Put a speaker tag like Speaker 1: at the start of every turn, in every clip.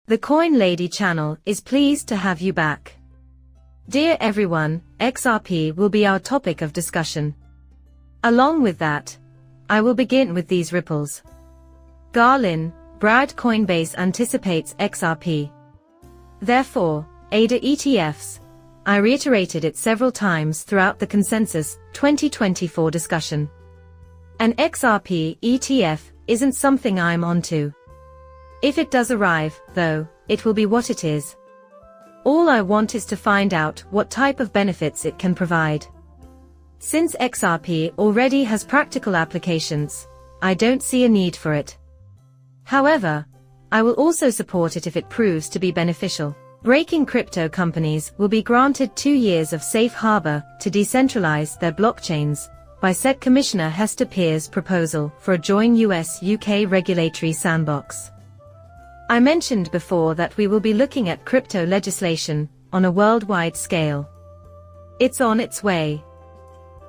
Speaker 1: The Coin Lady channel is pleased to have you back. Dear everyone, XRP will be our topic of discussion. Along with that, I will begin with these ripples. Garlin, Brad Coinbase anticipates XRP. Therefore, ADA ETFs. I reiterated it several times throughout the Consensus 2024 discussion. An XRP ETF isn't something I'm onto. If it does arrive, though, it will be what it is. All I want is to find out what type of benefits it can provide. Since XRP already has practical applications, I don't see a need for it. However, I will also support it if it proves to be beneficial. Breaking crypto companies will be granted 2 years of safe harbor to decentralize their blockchains by SEC Commissioner Hester Peirce's proposal for a joint US-UK regulatory sandbox. I mentioned before that we will be looking at crypto legislation on a worldwide scale. It's on its way.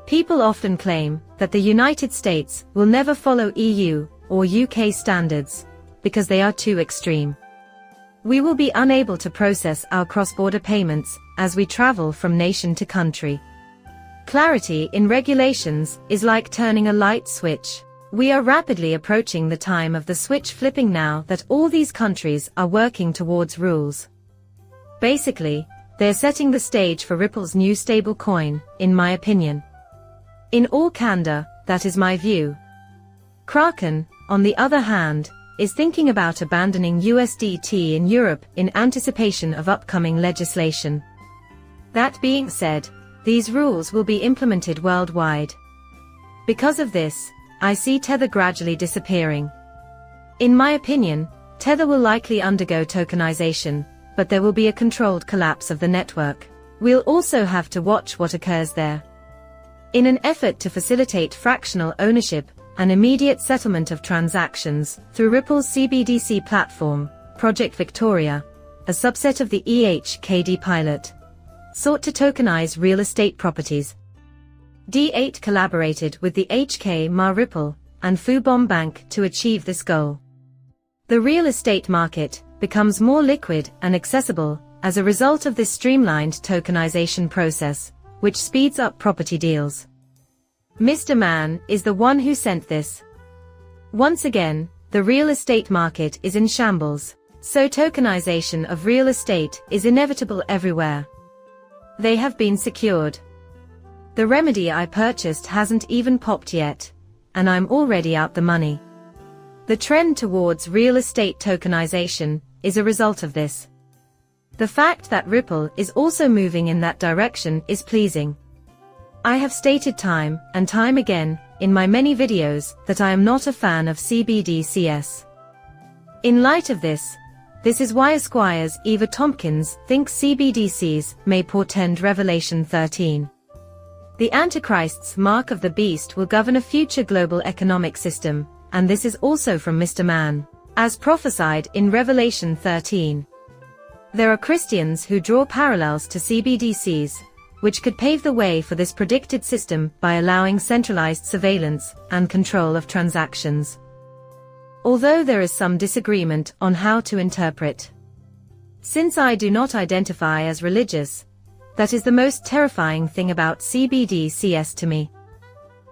Speaker 1: People often claim that the United States will never follow EU or UK standards because they are too extreme. We will be unable to process our cross-border payments as we travel from nation to country. Clarity in regulations is like turning a light switch. We are rapidly approaching the time of the switch flipping now that all these countries are working towards rules. Basically, they're setting the stage for Ripple's new stablecoin, in my opinion. In all candor, that is my view. Kraken, on the other hand, is thinking about abandoning USDT in Europe in anticipation of upcoming legislation. That being said, these rules will be implemented worldwide. Because of this, I see Tether gradually disappearing. In my opinion, Tether will likely undergo tokenization, but there will be a controlled collapse of the network. We'll also have to watch what occurs there. In an effort to facilitate fractional ownership and immediate settlement of transactions through Ripple's CBDC platform, Project Victoria, a subset of the EHKD pilot, sought to tokenize real estate properties. D8 collaborated with the HK Ripple and Fubon Bank to achieve this goal. The real estate market becomes more liquid and accessible as a result of this streamlined tokenization process, which speeds up property deals. Mr. Man is the one who sent this. Once again, the real estate market is in shambles, so tokenization of real estate is inevitable everywhere. They have been secured. The remedy I purchased hasn't even popped yet, and I'm already out the money. The trend towards real estate tokenization is a result of this. The fact that Ripple is also moving in that direction is pleasing. I have stated time and time again in my many videos that I am not a fan of CBDCs. In light of this is why Esquire's Eva Tompkins thinks CBDCs may portend Revelation 13. The Antichrist's mark of the beast will govern a future global economic system, and this is also from Mr. Man, as prophesied in Revelation 13. There are Christians who draw parallels to CBDCs, which could pave the way for this predicted system by allowing centralized surveillance and control of transactions. Although there is some disagreement on how to interpret. Since I do not identify as religious, that is the most terrifying thing about CBDCs to me.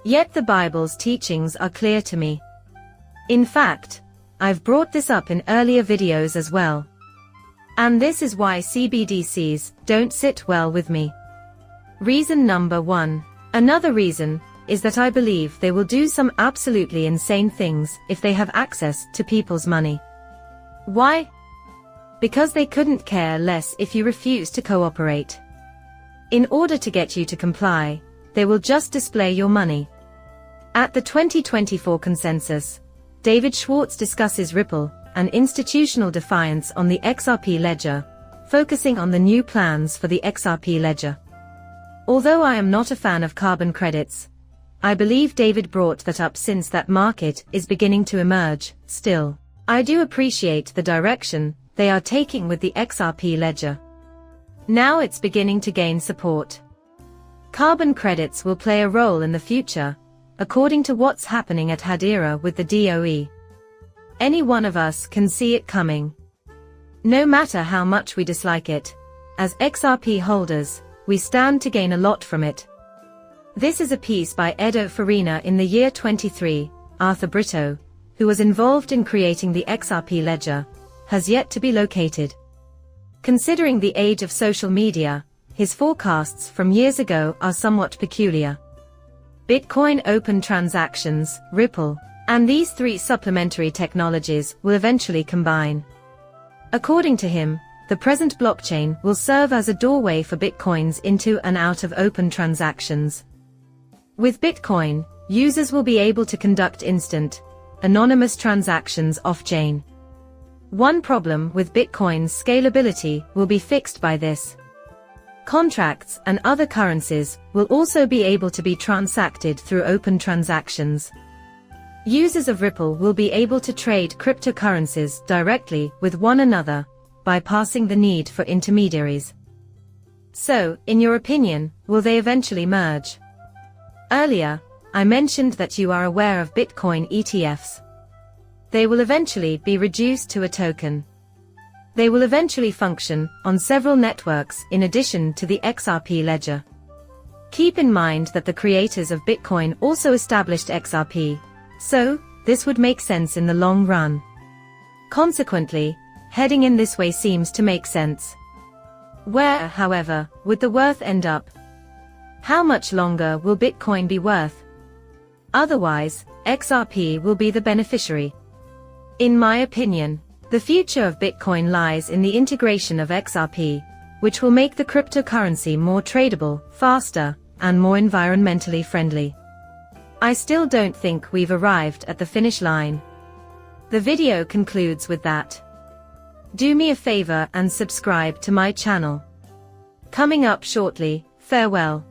Speaker 1: Yet the Bible's teachings are clear to me. In fact, I've brought this up in earlier videos as well. And this is why CBDCs don't sit well with me. Reason number 1. Another reason is that I believe they will do some absolutely insane things if they have access to people's money. Why? Because they couldn't care less if you refuse to cooperate. In order to get you to comply, they will just display your money. At the 2024 Consensus, David Schwartz discusses Ripple and institutional defiance on the XRP ledger, focusing on the new plans for the XRP ledger. Although I am not a fan of carbon credits, I believe David brought that up since that market is beginning to emerge. Still, I do appreciate the direction they are taking with the XRP ledger. Now it's beginning to gain support. Carbon credits will play a role in the future, according to what's happening at Hadera with the DOE. Any one of us can see it coming. No matter how much we dislike it, as XRP holders, we stand to gain a lot from it. This is a piece by Edo Farina in the year 23. Arthur Brito, who was involved in creating the XRP ledger, has yet to be located. Considering the age of social media, his forecasts from years ago are somewhat peculiar. Bitcoin open transactions, Ripple, and these three supplementary technologies will eventually combine. According to him, the present blockchain will serve as a doorway for Bitcoins into and out of open transactions. With Bitcoin, users will be able to conduct instant, anonymous transactions off-chain. One problem with Bitcoin's scalability will be fixed by this. Contracts and other currencies will also be able to be transacted through open transactions. Users of Ripple will be able to trade cryptocurrencies directly with one another, bypassing the need for intermediaries. So, in your opinion, will they eventually merge? Earlier, I mentioned that you are aware of Bitcoin ETFs. They will eventually be reduced to a token. They will eventually function on several networks in addition to the XRP ledger. Keep in mind that the creators of Bitcoin also established XRP, so this would make sense in the long run. Consequently, heading in this way seems to make sense. Where, however, would the worth end up? How much longer will Bitcoin be worth? Otherwise, XRP will be the beneficiary. In my opinion, the future of Bitcoin lies in the integration of XRP, which will make the cryptocurrency more tradable, faster, and more environmentally friendly. I still don't think we've arrived at the finish line. The video concludes with that. Do me a favor and subscribe to my channel. Coming up shortly, farewell.